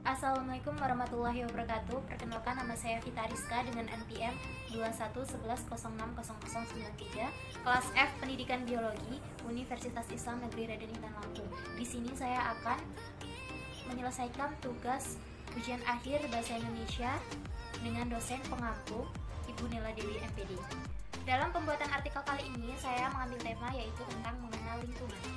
Assalamualaikum warahmatullahi wabarakatuh. Perkenalkan, nama saya Vita Rizka dengan NPM 2111060093, kelas F Pendidikan Biologi, Universitas Islam Negeri Raden Intan Lampung. Di sini saya akan menyelesaikan tugas ujian akhir Bahasa Indonesia dengan dosen pengampu Ibu Nela Dewi MPD. Dalam pembuatan artikel kali ini saya mengambil tema yaitu tentang mengenal lingkungan.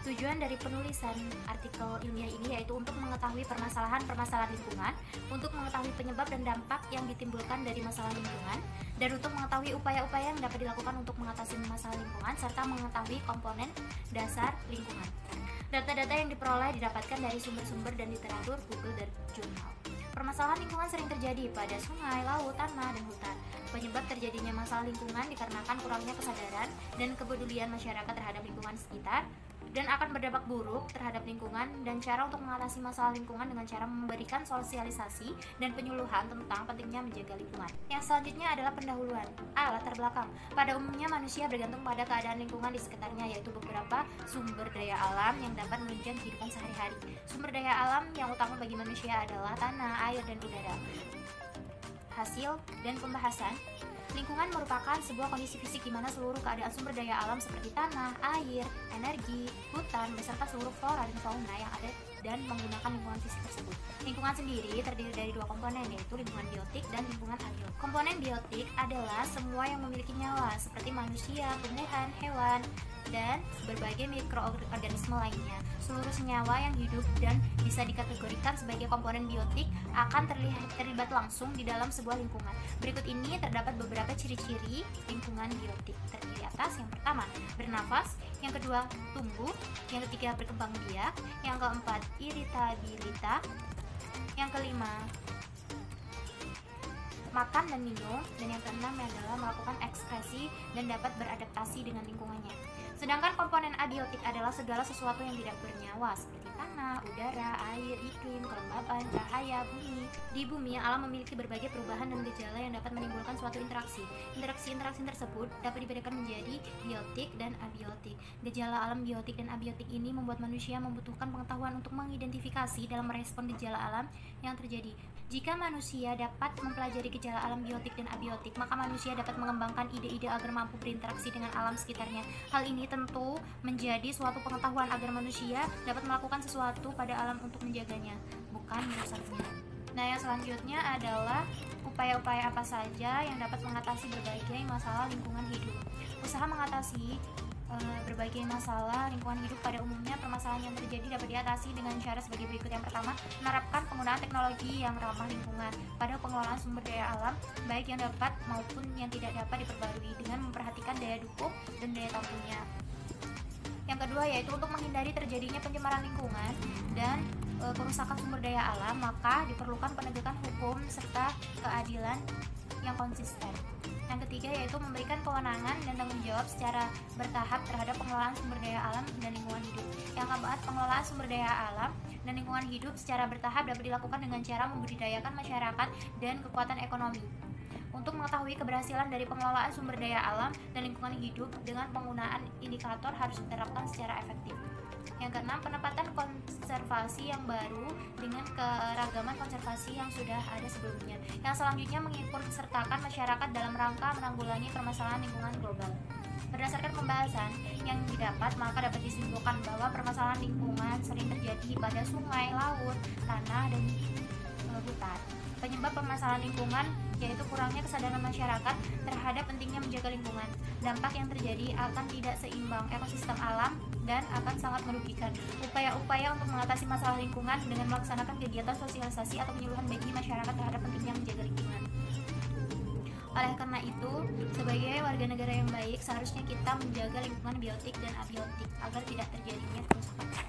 Tujuan dari penulisan artikel ilmiah ini yaitu untuk mengetahui permasalahan-permasalahan lingkungan, untuk mengetahui penyebab dan dampak yang ditimbulkan dari masalah lingkungan, dan untuk mengetahui upaya-upaya yang dapat dilakukan untuk mengatasi masalah lingkungan, serta mengetahui komponen dasar lingkungan. Data-data yang diperoleh didapatkan dari sumber-sumber dan literatur Google dan jurnal. Permasalahan lingkungan sering terjadi pada sungai, laut, tanah, dan hutan. Penyebab terjadinya masalah lingkungan dikarenakan kurangnya kesadaran dan kepedulian masyarakat terhadap lingkungan sekitar, dan akan berdampak buruk terhadap lingkungan. Dan cara untuk mengatasi masalah lingkungan dengan cara memberikan sosialisasi dan penyuluhan tentang pentingnya menjaga lingkungan. Yang selanjutnya adalah pendahuluan. Latar belakang. Pada umumnya manusia bergantung pada keadaan lingkungan di sekitarnya, yaitu beberapa sumber daya alam yang dapat menunjang kehidupan sehari-hari. Sumber daya alam yang utama bagi manusia adalah tanah, air, dan udara. Hasil dan pembahasan. Lingkungan merupakan sebuah kondisi fisik di mana seluruh keadaan sumber daya alam seperti tanah, air, energi, hutan, beserta seluruh flora dan fauna yang ada dan menggunakan lingkungan fisik tersebut. Lingkungan sendiri terdiri dari dua komponen, yaitu lingkungan biotik dan lingkungan abiotik. Komponen biotik adalah semua yang memiliki nyawa, seperti manusia, tumbuhan, hewan, dan berbagai mikroorganisme lainnya. Seluruh senyawa yang hidup dan bisa dikategorikan sebagai komponen biotik akan terlibat langsung di dalam sebuah lingkungan. Berikut ini terdapat beberapa ciri-ciri lingkungan biotik. Terdiri atas: yang pertama, bernafas; yang kedua, tumbuh; yang ketiga, berkembang biak; yang keempat, iritabilitas; yang kelima, makan dan minum; dan yang keenam adalah melakukan ekskresi dan dapat beradaptasi dengan lingkungannya. Sedangkan komponen abiotik adalah segala sesuatu yang tidak bernyawa, seperti tanah, udara, air, iklim, kelembapan, cahaya, bumi. Di bumi, alam memiliki berbagai perubahan dan gejala yang dapat menimbulkan suatu interaksi. Interaksi-interaksi tersebut dapat dibedakan menjadi biotik dan abiotik. Gejala alam biotik dan abiotik ini membuat manusia membutuhkan pengetahuan untuk mengidentifikasi dalam merespon gejala alam yang terjadi. Jika manusia dapat mempelajari gejala alam biotik dan abiotik, maka manusia dapat mengembangkan ide-ide agar mampu berinteraksi dengan alam sekitarnya. Hal ini tentu menjadi suatu pengetahuan agar manusia dapat melakukan sesuatu pada alam untuk menjaganya, bukan merusaknya. Nah, yang selanjutnya adalah upaya-upaya apa saja yang dapat mengatasi berbagai masalah lingkungan hidup. Usaha mengatasi berbagai masalah lingkungan hidup pada umumnya. Permasalahan yang terjadi dapat diatasi dengan cara sebagai berikut. Yang pertama, menerapkan penggunaan teknologi yang ramah lingkungan pada pengelolaan sumber daya alam, baik yang dapat maupun yang tidak dapat diperbarui, dengan memperhatikan daya dukung dan daya tampungnya. Yang kedua, yaitu untuk menghindari terjadinya pencemaran lingkungan dan kerusakan sumber daya alam, maka diperlukan penegakan hukum serta keadilan yang konsisten. Yang ketiga, yaitu memberikan kewenangan dan tanggung jawab secara bertahap terhadap pengelolaan sumber daya alam dan lingkungan hidup. Yang keempat, pengelolaan sumber daya alam dan lingkungan hidup secara bertahap dapat dilakukan dengan cara membudidayakan masyarakat dan kekuatan ekonomi. Untuk mengetahui keberhasilan dari pengelolaan sumber daya alam dan lingkungan hidup dengan penggunaan indikator harus diterapkan secara efektif. Yang keenam, penempatan konservasi yang baru dengan keragaman konservasi yang sudah ada sebelumnya. Yang selanjutnya, mengikut sertakan masyarakat dalam rangka menanggulangi permasalahan lingkungan global. Berdasarkan pembahasan yang didapat, maka dapat disimpulkan bahwa permasalahan lingkungan sering terjadi pada sungai, laut, tanah, dan hutan. Penyebab permasalahan lingkungan yaitu kurangnya kesadaran masyarakat terhadap pentingnya menjaga lingkungan. Dampak yang terjadi akan tidak seimbang ekosistem alam dan akan sangat merugikan. Upaya-upaya untuk mengatasi masalah lingkungan dengan melaksanakan kegiatan sosialisasi atau penyuluhan bagi masyarakat terhadap pentingnya menjaga lingkungan. Oleh karena itu, sebagai warga negara yang baik, seharusnya kita menjaga lingkungan biotik dan abiotik agar tidak terjadinya kerusakan.